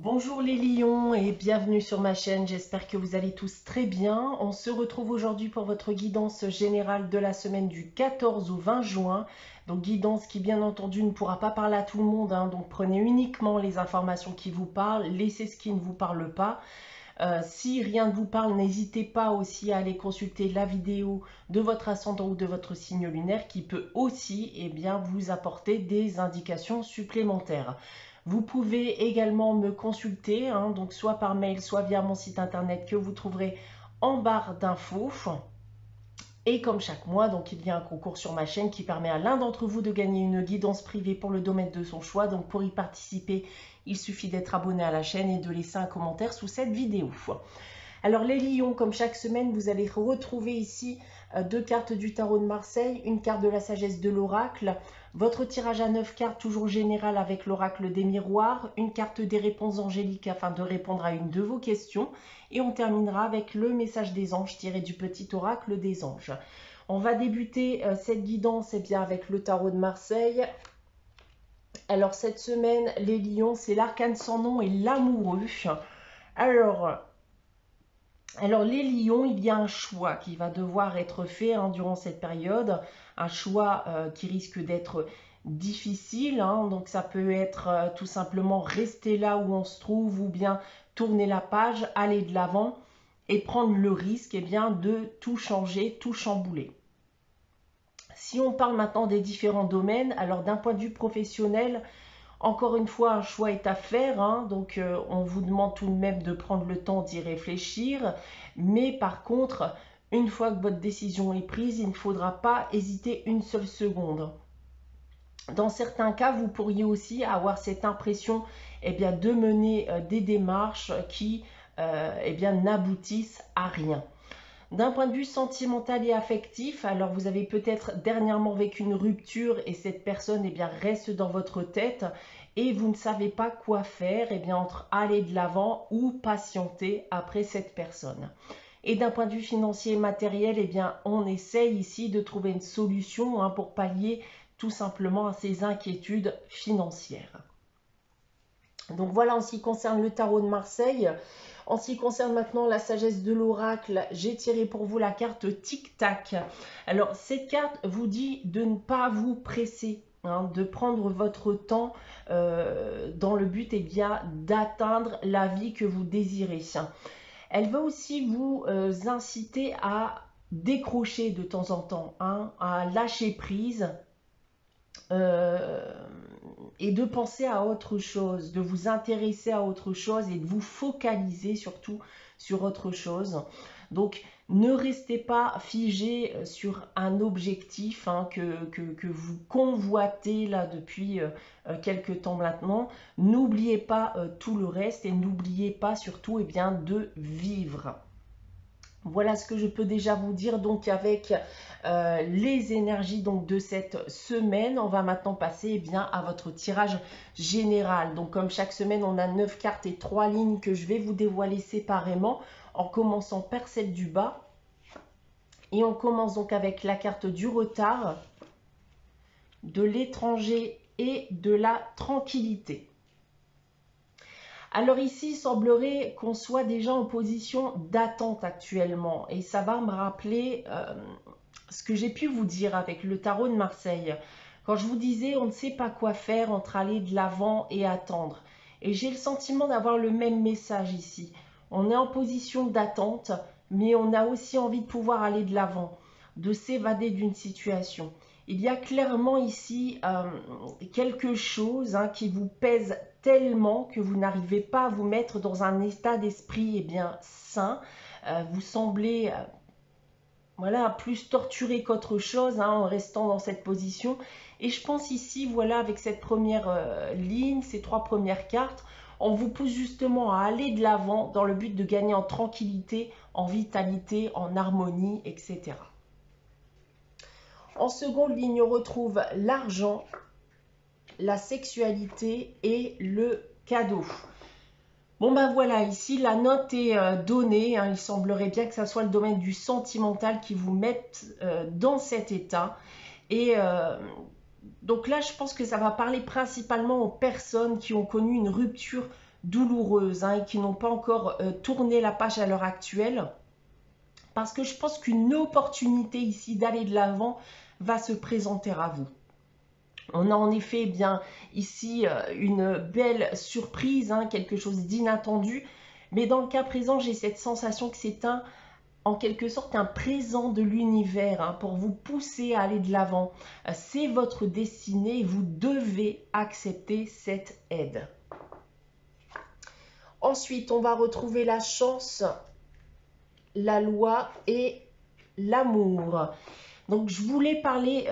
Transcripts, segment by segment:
Bonjour les lions et bienvenue sur ma chaîne, j'espère que vous allez tous très bien. On se retrouve aujourd'hui pour votre guidance générale de la semaine du 14 au 20 juin. Donc guidance qui bien entendu ne pourra pas parler à tout le monde, donc prenez uniquement les informations qui vous parlent, laissez ce qui ne vous parle pas. Si rien ne vous parle, n'hésitez pas aussi à aller consulter la vidéo de votre ascendant ou de votre signe lunaire qui peut aussi vous apporter des indications supplémentaires. Vous pouvez également me consulter, donc soit par mail, soit via mon site internet que vous trouverez en barre d'infos. Et comme chaque mois, donc il y a un concours sur ma chaîne qui permet à l'un d'entre vous de gagner une guidance privée pour le domaine de son choix. Donc pour y participer, il suffit d'être abonné à la chaîne et de laisser un commentaire sous cette vidéo. Alors les lions, comme chaque semaine, vous allez retrouver ici deux cartes du tarot de Marseille, une carte de la sagesse de l'oracle, votre tirage à 9 cartes, toujours général avec l'oracle des miroirs, une carte des réponses angéliques afin de répondre à une de vos questions, et on terminera avec le message des anges tiré du petit oracle des anges. On va débuter cette guidance avec le tarot de Marseille. Alors cette semaine, les lions, c'est l'arcane sans nom et l'amoureux. Alors les lions, il y a un choix qui va devoir être fait durant cette période, un choix qui risque d'être difficile, donc ça peut être tout simplement rester là où on se trouve ou bien tourner la page, aller de l'avant et prendre le risque de tout changer, tout chambouler. Si on parle maintenant des différents domaines, alors d'un point de vue professionnel, encore une fois, un choix est à faire, donc on vous demande tout de même de prendre le temps d'y réfléchir. Mais par contre, une fois que votre décision est prise, il ne faudra pas hésiter une seule seconde. Dans certains cas, vous pourriez aussi avoir cette impression de mener des démarches qui n'aboutissent à rien. D'un point de vue sentimental et affectif, alors vous avez peut-être dernièrement vécu une rupture et cette personne reste dans votre tête et vous ne savez pas quoi faire entre aller de l'avant ou patienter après cette personne. Et d'un point de vue financier et matériel, on essaye ici de trouver une solution pour pallier tout simplement à ces inquiétudes financières. Donc voilà en ce qui concerne le tarot de Marseille. En ce qui concerne maintenant la sagesse de l'oracle, j'ai tiré pour vous la carte Tic-Tac. Alors cette carte vous dit de ne pas vous presser, de prendre votre temps dans le but d'atteindre la vie que vous désirez. Elle va aussi vous inciter à décrocher de temps en temps, à lâcher prise et de penser à autre chose, de vous intéresser à autre chose et de vous focaliser surtout sur autre chose. Donc ne restez pas figé sur un objectif que vous convoitez là depuis quelques temps maintenant. N'oubliez pas tout le reste et n'oubliez pas surtout de vivre. Voilà ce que je peux déjà vous dire donc avec les énergies donc de cette semaine. On va maintenant passer à votre tirage général. Donc comme chaque semaine, on a 9 cartes et 3 lignes que je vais vous dévoiler séparément en commençant par celle du bas. Et on commence donc avec la carte du retard, de l'étranger et de la tranquillité. Alors ici, il semblerait qu'on soit déjà en position d'attente actuellement. Et ça va me rappeler ce que j'ai pu vous dire avec le tarot de Marseille. Quand je vous disais, on ne sait pas quoi faire entre aller de l'avant et attendre. Et j'ai le sentiment d'avoir le même message ici. On est en position d'attente, mais on a aussi envie de pouvoir aller de l'avant, de s'évader d'une situation. Il y a clairement ici quelque chose qui vous pèse tellement que vous n'arrivez pas à vous mettre dans un état d'esprit sain. Vous semblez plus torturé qu'autre chose en restant dans cette position. Et je pense ici, avec cette première ligne, ces 3 premières cartes, on vous pousse justement à aller de l'avant dans le but de gagner en tranquillité, en vitalité, en harmonie, etc. En seconde ligne, on retrouve l'argent, la sexualité et le cadeau. Bon voilà, ici la note est donnée, il semblerait bien que ça soit le domaine du sentimental qui vous mette dans cet état. Et donc là, je pense que ça va parler principalement aux personnes qui ont connu une rupture douloureuses hein, et qui n'ont pas encore tourné la page à l'heure actuelle. Parce que je pense qu'une opportunité ici d'aller de l'avant va se présenter à vous. On a en effet bien ici une belle surprise, hein, quelque chose d'inattendu. Mais dans le cas présent, j'ai cette sensation que c'est en quelque sorte un présent de l'univers hein, pour vous pousser à aller de l'avant. C'est votre destinée et vous devez accepter cette aide. Ensuite, on va retrouver la chance, la loi et l'amour. Donc, je voulais parler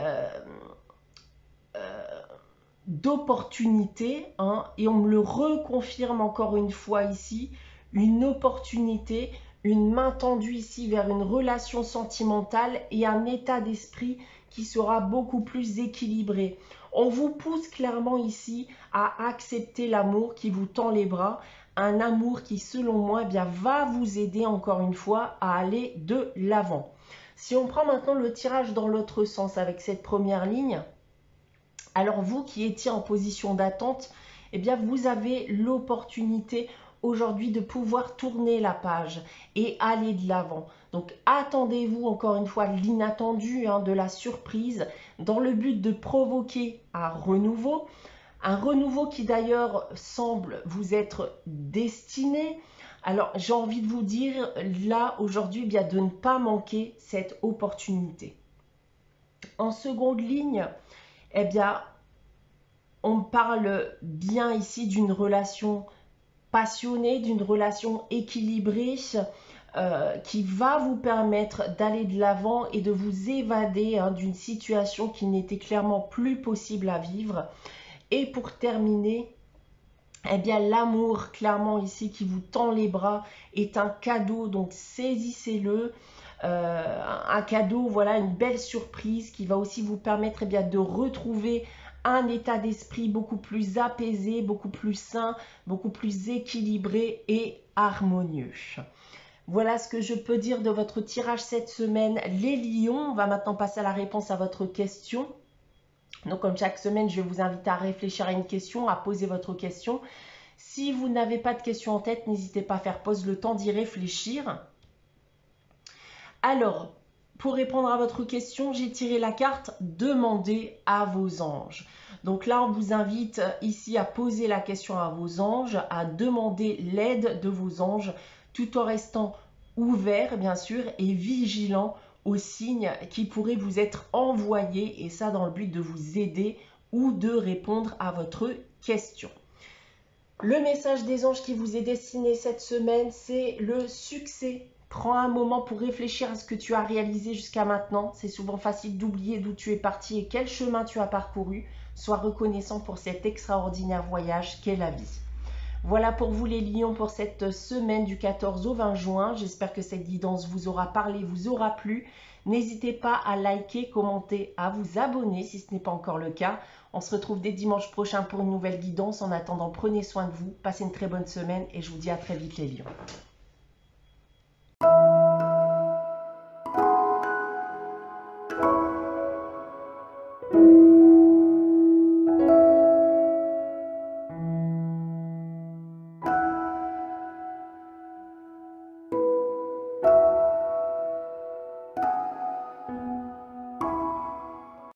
d'opportunité hein, et on me le reconfirme encore une fois ici, une opportunité, une main tendue ici vers une relation sentimentale et un état d'esprit qui sera beaucoup plus équilibré. On vous pousse clairement ici à accepter l'amour qui vous tend les bras, un amour qui selon moi bien, va vous aider encore une fois à aller de l'avant. Si on prend maintenant le tirage dans l'autre sens avec cette première ligne, alors vous qui étiez en position d'attente, eh bien vous avez l'opportunité aujourd'hui de pouvoir tourner la page et aller de l'avant. Donc attendez-vous encore une fois l'inattendu, hein, de la surprise, dans le but de provoquer un renouveau qui d'ailleurs semble vous être destiné. Alors j'ai envie de vous dire là aujourd'hui bien de ne pas manquer cette opportunité. En seconde ligne, eh bien, on parle bien ici d'une relation passionnée, d'une relation équilibrée qui va vous permettre d'aller de l'avant et de vous évader hein, d'une situation qui n'était clairement plus possible à vivre. Et pour terminer, eh bien l'amour clairement ici qui vous tend les bras est un cadeau, donc saisissez-le. Un cadeau, voilà, une belle surprise qui va aussi vous permettre eh bien, de retrouver un état d'esprit beaucoup plus apaisé, beaucoup plus sain, beaucoup plus équilibré et harmonieux. Voilà ce que je peux dire de votre tirage cette semaine, les lions. On va maintenant passer à la réponse à votre question. Donc comme chaque semaine, je vais vous inviter à réfléchir à une question, à poser votre question. Si vous n'avez pas de question en tête, n'hésitez pas à faire pause, le temps d'y réfléchir. Alors, pour répondre à votre question, j'ai tiré la carte « Demandez à vos anges ». Donc là, on vous invite ici à poser la question à vos anges, à demander l'aide de vos anges, tout en restant ouvert, bien sûr, et vigilant aux signes qui pourraient vous être envoyés, et ça dans le but de vous aider ou de répondre à votre question. Le message des anges qui vous est destiné cette semaine, c'est le succès. Prends un moment pour réfléchir à ce que tu as réalisé jusqu'à maintenant. C'est souvent facile d'oublier d'où tu es parti et quel chemin tu as parcouru. Sois reconnaissant pour cet extraordinaire voyage qu'est la vie. Voilà pour vous les lions pour cette semaine du 14 au 20 juin. J'espère que cette guidance vous aura parlé, vous aura plu. N'hésitez pas à liker, commenter, à vous abonner si ce n'est pas encore le cas. On se retrouve dès dimanche prochain pour une nouvelle guidance. En attendant, prenez soin de vous, passez une très bonne semaine et je vous dis à très vite les lions.